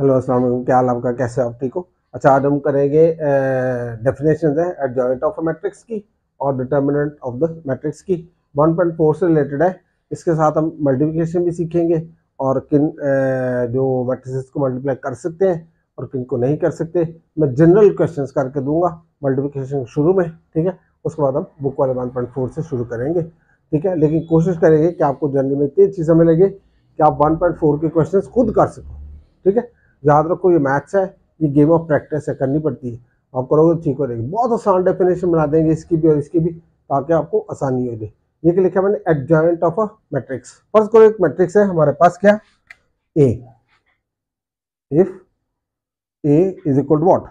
Hello अस्सलाम वालेकुम, क्या हाल आपका, कैसे आप, ठीक हो? अच्छा, आज हम करेंगे डेफिनेशन है एडजॉइंट ऑफ अ मैट्रिक्स की और डिटर्मिनेंट ऑफ द मैट्रिक्स की। 1.4 से रिलेटेड है। इसके साथ हम मल्टीप्लिकेशन भी सीखेंगे और किन जो मैट्रिसेस को मल्टीप्लाई कर सकते हैं और किन को नहीं कर सकते। मैं जनरल क्वेश्चंस करके दूंगा मल्टीप्लिकेशन शुरू में, ठीक है। उसके बाद हम बुक वाले 1.4 से शुरू करेंगे, ठीक है। लेकिन कोशिश करेंगे कि आपको जनरल में इतनी अच्छी समझ लगे कि आप 1.4 के क्वेश्चंस खुद कर सको, ठीक है। याद रखो, ये मैथ्स है, ये गेम ऑफ प्रैक्टिस है, करनी पड़ती है। आप करोगे तो ठीक हो जाएगी। बहुत आसान डेफिनेशन बना देंगे इसकी भी और इसकी भी, ताकि आपको आसानी हो जाए। ये क्या लिखा मैंने, adjoint of a matrix. First करो, एक मैट्रिक्स है हमारे पास, क्या, A. If A is equal to what,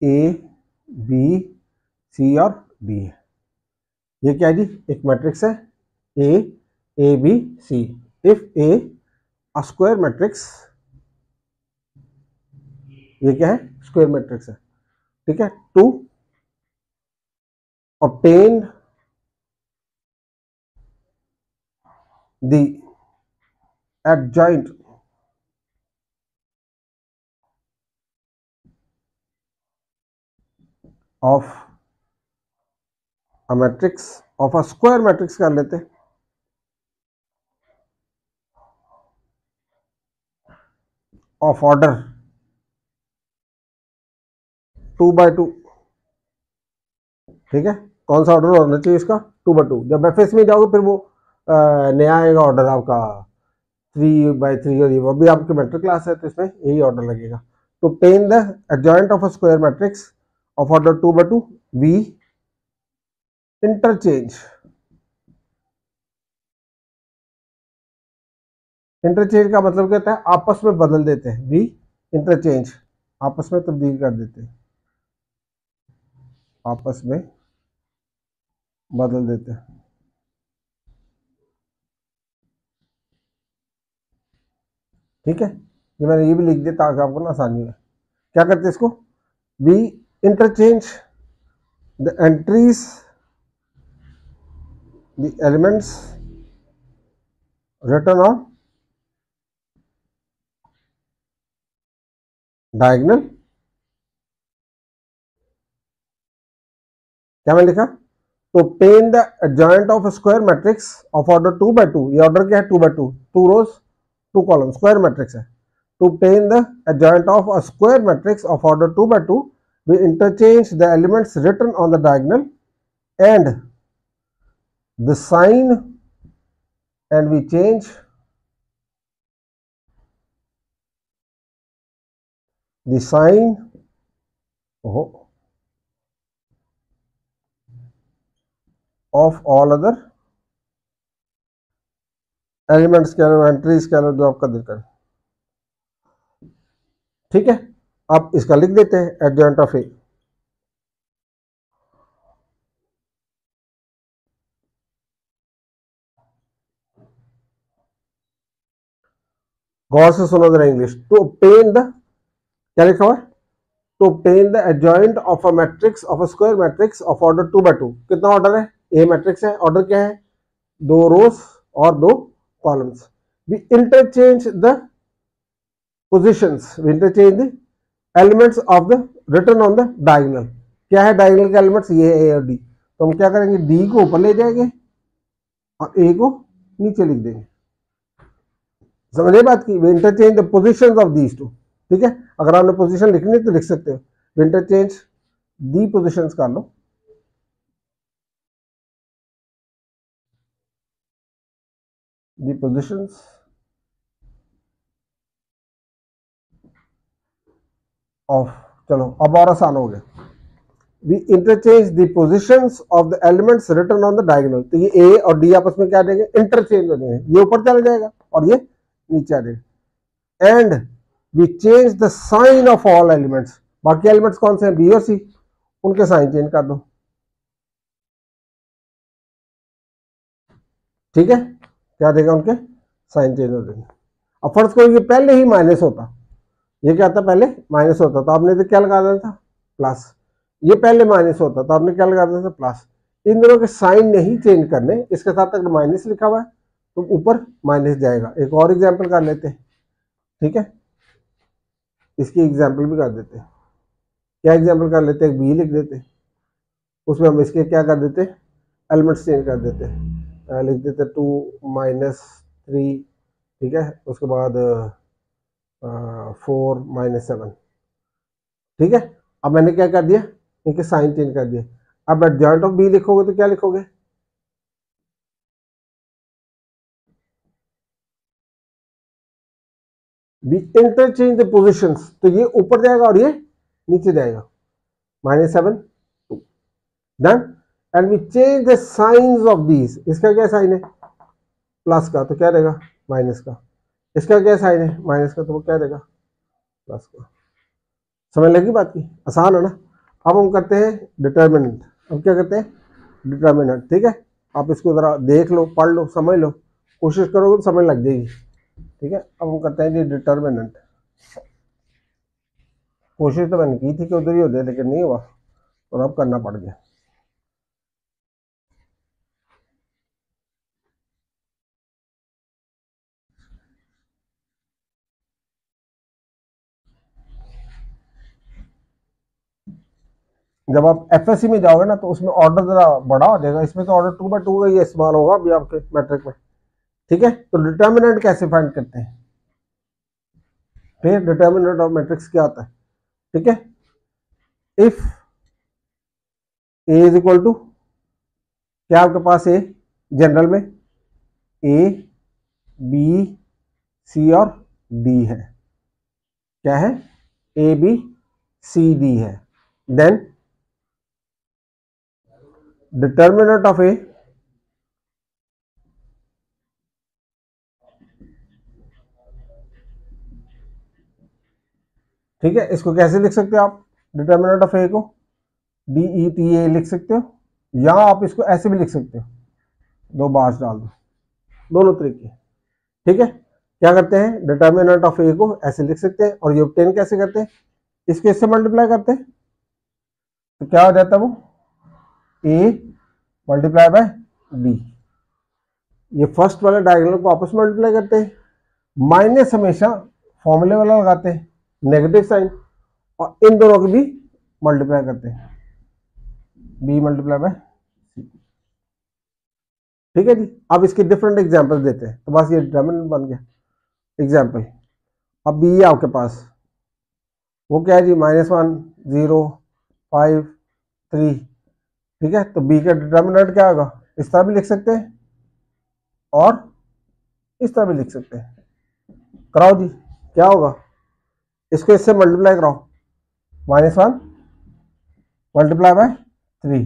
A B C और डी है। ये क्या है जी, एक मैट्रिक्स है A B C. If A a square matrix, ये क्या है, स्क्वायर मैट्रिक्स है, ठीक है। To obtain the adjoint of a matrix of a square matrix कर लेते, of order 2 by 2, ठीक है। कौन सा ऑर्डर होना चाहिए इसका, 2 by 2। जब एफएस में जाओगे फिर वो नया आएगा ऑर्डर आपका 3 by 3, और ये वो भी आपकी मैट्रिक क्लास है तो इसमें यही ऑर्डर लगेगा। तो obtain the adjoint of a square matrix of order 2 by 2, we interchange interchange का मतलब क्या होता है, आपस में बदल देते हैं। वी इंटरचेंज, आपस में तब्दील कर देते हैं, आपस में बदल देते हैं, ठीक है। ये मैंने ये भी लिख दिया ताकि आपको ना आसानी हो। क्या करते हैं इसको, we interchange the entries, the elements written on diagonal. क्या मैं लिखा, तो obtain the adjoint of a square matrix of order 2 by 2। ये ऑर्डर क्या है, 2 by 2, 2 rows 2 columns, square matrix है। To obtain the adjoint of a square matrix of order 2 by 2, we interchange the elements written on the diagonal and the sign, and we change the sign of all other elements कह लो, entries कह लो, जो आपका दिल करे, ठीक है। अब इसका लिख देते हैं एडजॉइंट ऑफ ए। गौर से सुनो जरा इंग्लिश। टू obtain द, क्या लिखा हुआ है, to obtain the adjoint of a matrix of a square matrix of order 2 by 2। कितना ऑर्डर है, ए मैट्रिक्स है, ऑर्डर क्या है, 2 रोज और 2 columns. We interchange the positions, we interchange the elements of the written on the diagonal. क्या है diagonal के elements, ये ए और डी। तो हम क्या करेंगे, डी को ऊपर ले जाएंगे और ए को नीचे लिख देंगे। समझे बात की, we interchange the positions of these two, ठीक है। अगर आपने पोजीशन लिखनी है तो लिख सकते हो, वी इंटरचेंज दी पोजीशंस कर लो, दी पोजीशंस ऑफ, चलो अब और आसान हो गया। We interchange the positions of the elements written on the diagonal. तो ये ए और डी आपस में क्या देंगे, इंटरचेंज हो जाएंगे, ये ऊपर चला जाएगा और ये नीचे आ जाएगा। And we change the sign of all elements, बाकी एलिमेंट्स कौन से हैं, बी और सी, उनके साइन चेंज कर दो, ठीक है। क्या देगा, उनके साइन चेंज हो जाएंगे। अब फर्स्ट करो ये पहले ही माइनस होता, ये क्या था, पहले माइनस होता तो आपने तो क्या लगा देना था, प्लस। ये पहले माइनस होता तो आपने क्या लगा देना था, प्लस। इन दोनों के साइन नहीं चेंज करने, इसके साथ अगर माइनस लिखा हुआ है तो ऊपर माइनस जाएगा। एक और एग्जांपल कर लेते हैं, ठीक है। इसकी एग्जाम्पल भी कर देते। क्या एग्जाम्पल कर लेते, एक बी लिख देते, उसमें हम इसके क्या कर देते, एलिमेंट्स चेंज कर देते, लिख देते 2 -3, ठीक है, उसके बाद 4 -7, ठीक है। अब मैंने क्या कर दिया, इनके साइन चेंज कर दिए। अब एडजॉइंट ऑफ बी लिखोगे तो क्या लिखोगे, बी इंटरचेंज द पोजिशंस, तो ये ऊपर जाएगा और ये नीचे जाएगा, -7 2 done. And we change the signs of these, इसका क्या साइन है प्लस का, तो क्या रहेगा माइनस का, इसका क्या साइन है माइनस का, तो वो क्या रहेगा प्लस का। समझ लगी बात की, आसान है ना। अब हम करते हैं डिटर्मिनेंट, अब क्या करते हैं डिटर्मिनेंट, ठीक है। आप इसको जरा देख लो, पढ़ लो, समझ लो, कोशिश करोगे तो समझ लग जाएगी, ठीक है। अब हम करते हैं जी डिटर्मिनेंट। कोशिश तो मैंने की थी कि उधर ही हो जाए, लेकिन नहीं हुआ, और अब करना पड़ गया। जब आप एफएससी में जाओगे ना तो उसमें ऑर्डर जरा बड़ा हो जाएगा, इसमें तो ऑर्डर 2/2 का ही इस्तेमाल होगा अभी आपके मैट्रिक में, ठीक है। तो डिटर्मिनेंट कैसे फाइंड करते हैं, फिर डिटर्मिनेंट ऑफ मैट्रिक्स क्या आता है, ठीक है। If A is equal to, क्या आपके पास ए जनरल में ए बी सी और डी है, क्या है ए बी सी डी है, देन डिटर्मिनेंट ऑफ ए, ठीक है। इसको कैसे लिख सकते हो आप, डिटर्मिनेंट ऑफ ए को डी ई टी ए लिख सकते हो, या आप इसको ऐसे भी लिख सकते हो, 2 बार्स डाल दो, दोनों तरीके, ठीक है। क्या करते हैं डिटर्मिनेंट ऑफ ए को ऐसे लिख सकते हैं, और ये ऑब्टेन कैसे करते हैं, इसको इससे मल्टीप्लाई करते हैं, तो क्या हो जाता है वो ए मल्टीप्लाई बाय डी, ये फर्स्ट वाले डायगोनल को आपस में मल्टीप्लाई करते हैं, माइनस हमेशा फॉर्मूले वाला लगाते हैं नेगेटिव साइन, और इन दोनों को भी मल्टीप्लाई करते हैं, बी मल्टीप्लाई बाय सी, ठीक है जी। अब इसके डिफरेंट एग्जांपल देते हैं, तो बस ये डिटरमिनेंट बन गया एग्जांपल। अब बी है आपके पास, वो क्या है जी -1 0 5 3, ठीक है। तो बी का डिटर्मिनेंट क्या होगा, इस तरह भी लिख सकते हैं और इस तरह भी लिख सकते हैं, कराओ जी क्या होगा, इसको इससे मल्टीप्लाई कराओ, -1 मल्टीप्लाई बाय 3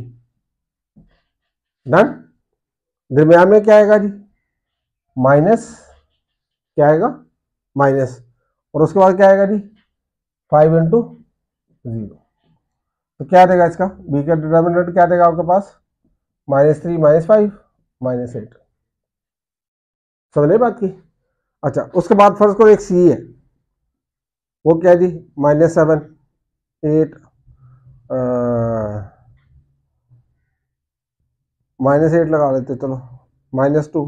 डन। दरमियान में क्या आएगा जी माइनस, क्या आएगा माइनस, और उसके बाद क्या आएगा जी 5 × 0, तो क्या देगा इसका बी का डिटर्मिनेंट क्या देगा आपके पास -3 -5 -8, समझ नहीं बात की। अच्छा उसके बाद फर्स्ट को एक सी है, वो क्या जी -7 8 -8 लगा देते, चलो -2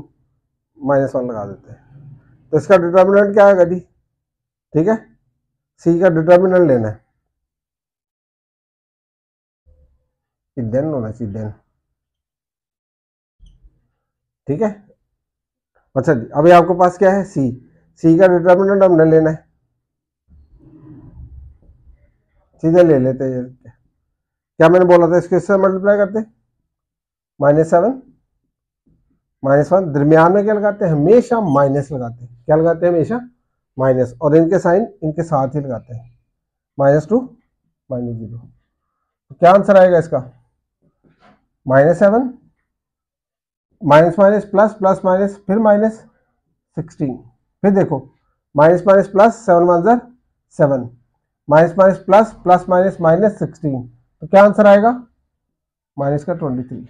-1 लगा देते हैं, तो इसका डिटर्मिनेंट क्या आएगा जी, ठीक है। सी का डिटर्मिनेंट लेना है, देन होना चाहिए देन, ठीक है। अच्छा जी अभी आपके पास क्या है सी, सी का डिटर्मिनेंट हमने लेना है, सीधे ले लेते हैं, क्या मैंने बोला था इसको इससे मल्टीप्लाई करते हैं, -7 -1, दरमियान में क्या लगाते हैं हमेशा माइनस लगाते हैं, क्या लगाते हैं हमेशा माइनस, और इनके साइन इनके साथ ही लगाते हैं, -2 -0, तो क्या आंसर आएगा इसका -7 minus minus plus plus minus फिर -16, फिर देखो minus minus plus 7 × 1 7, minus minus plus plus minus -16, तो क्या आंसर आएगा -23,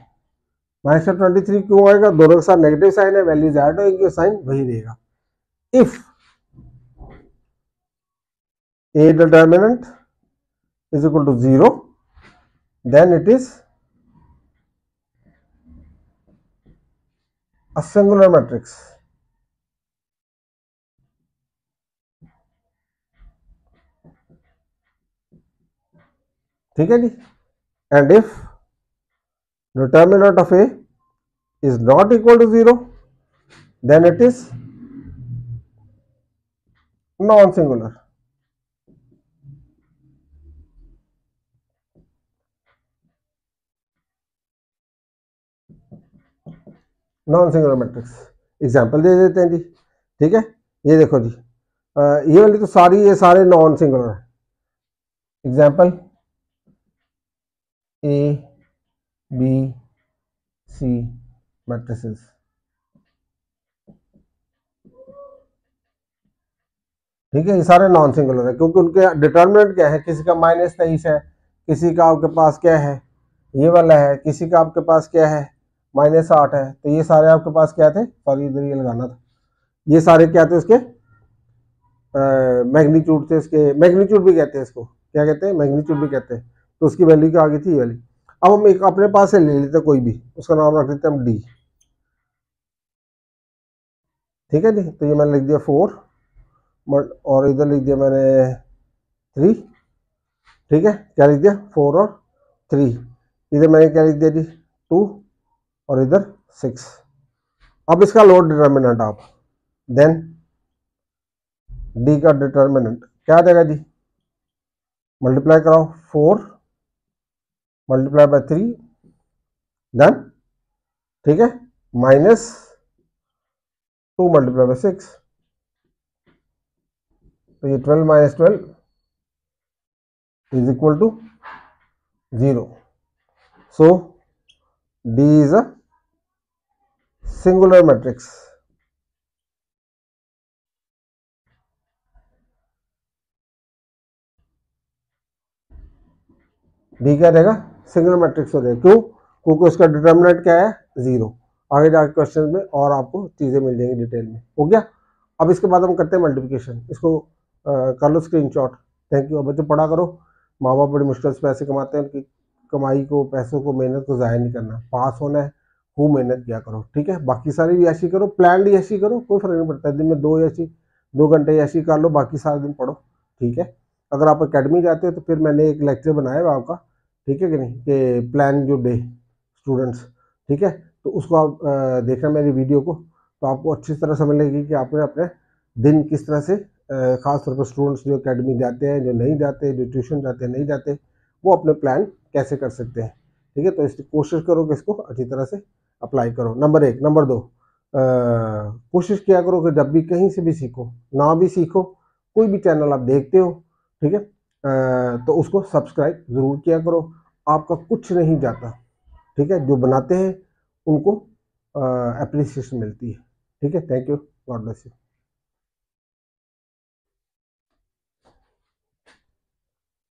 -23 क्यों आएगा, दोनों के साथ नेगेटिव साइन है, वैल्यूज ऐड होगी, साइन वही रहेगा। If A determinant is equal to 0 then it is a singular matrix, ठीक है जी। And if determinant of A is not equal to 0 then it is non singular. Non singular matrix example दे देते हैं जी। ठीक है, ये देखो जी, ये वाली तो सारी, ये सारे नॉन सिंगुलर है। Example A B C matrices, ठीक है, ये सारे नॉन सिंगुलर है क्योंकि उनके डिटर्मिनेंट क्या है, किसी का -23 है, किसी का आपके पास क्या है, ये वाला है, किसी का आपके पास क्या है -8 है। तो ये सारे आपके पास क्या थे, सॉरी इधर ये लगाना था, ये सारे क्या थे उसके मैग्नीट्यूड थे, उसके मैग्नीट्यूड भी कहते हैं, इसको क्या कहते हैं, मैग्नीट्यूड भी कहते हैं। तो उसकी वैल्यू क्या आ गई थी, ये वाली। अब हम एक अपने पास से ले लेते हैं कोई भी, उसका नाम रख देते हैं हम डी। ठीक है जी, तो ये मैंने लिख दिया 4 और इधर लिख दिया मैंने 3। ठीक है, क्या लिख दिया 4 और 3। इधर मैंने क्या लिख दिया जी 2 और इधर 6। अब इसका लोड डिटर्मिनेंट आप देन डी का डिटर्मिनेंट क्या आ जाएगा जी, मल्टीप्लाई कराओ 4 मल्टीप्लाई बाय 3 डन। ठीक है, -2 मल्टीप्लाई बाय 6, तो ये 12 - 12 is equal to 0। So D is a singular matrix. D क्या रहेगा, सिंगुलर मैट्रिक्स हो जाएगा। क्यों, क्योंकि उसका डिटर्मिनेंट क्या है 0। आगे जाके क्वेश्चन में और आपको चीजें मिल जाएंगी डिटेल में। हो गया। अब इसके बाद हम करते हैं मल्टीप्लिकेशन। इसको कर लो स्क्रीनशॉट। Thank you. अब बच्चों पढ़ा करो। माँ बाप बड़ी मुश्किल से पैसे कमाते हैं, उनकी कमाई को, पैसों को, मेहनत को ज़ाया नहीं करना। पास होना है, खूब मेहनत किया करो। ठीक है, बाकी सारी भी ऐसी करो, प्लान भी ऐसी करो, कोई फर्क नहीं पड़ता। दिन में 2 घंटे ऐसी कर लो, बाकी सारा दिन पढ़ो। ठीक है, अगर आप अकेडमी जाते हो तो फिर मैंने एक लेक्चर बनाया हुआ आपका, ठीक है कि नहीं, कि प्लान योर डे स्टूडेंट्स। ठीक है, तो उसको आप देखना मेरी वीडियो को, तो आपको अच्छी तरह समझ लगेगी कि आपने अपने दिन किस तरह से, खास तौर पर स्टूडेंट्स जो अकेडमी जाते हैं, जो नहीं जाते, जो ट्यूशन जाते हैं, नहीं जाते, वो अपने प्लान कैसे कर सकते हैं। ठीक है, तो इसकी कोशिश करो कि इसको अच्छी तरह से अप्लाई करो। नंबर 1। नंबर 2, कोशिश किया करो कि जब भी कहीं से भी सीखो, ना भी सीखो, कोई भी चैनल आप देखते हो, ठीक है, तो उसको सब्सक्राइब ज़रूर किया करो। आपका कुछ नहीं जाता। ठीक है, जो बनाते हैं उनको अप्रिसिएशन मिलती है। ठीक है, thank you, God bless you.